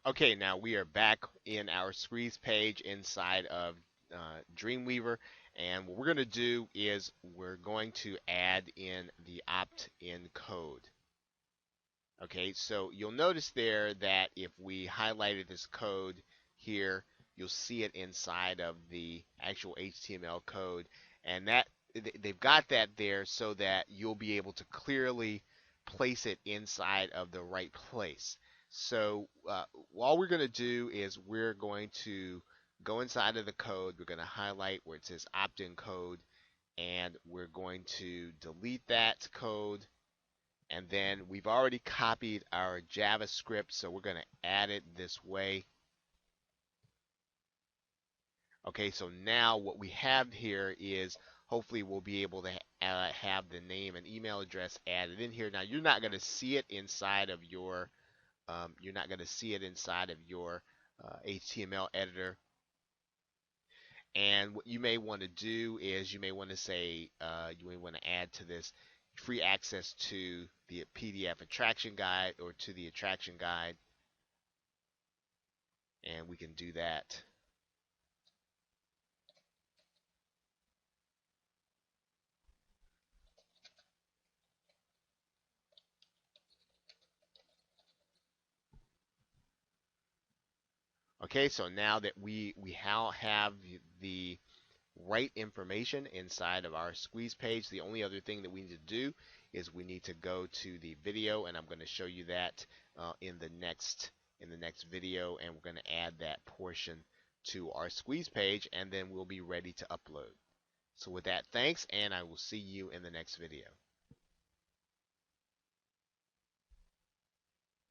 Okay, now we are back in our squeeze page inside of Dreamweaver, and what we're going to do is we're going to add in the opt-in code. Okay, so you'll notice there that if we highlighted this code here, you'll see it inside of the actual HTML code, and that they've got that there so that you'll be able to clearly place it inside of the right place. So all we're going to do is we're going to go inside of the code. We're going to highlight where it says opt-in code, and we're going to delete that code, and then we've already copied our JavaScript, so we're going to add it this way. Okay, so now what we have here is hopefully we'll be able to have the name and email address added in here. Now you're not going to see it inside of your HTML editor. And what you may want to do is you may want to say you may want to add to this free access to the PDF attraction guide or to the attraction guide, and we can do that. Okay, so now that we have the right information inside of our squeeze page, the only other thing that we need to do is we need to go to the video, and I'm going to show you that in the next video, and we're going to add that portion to our squeeze page, and then we'll be ready to upload. So with that, thanks, and I will see you in the next video.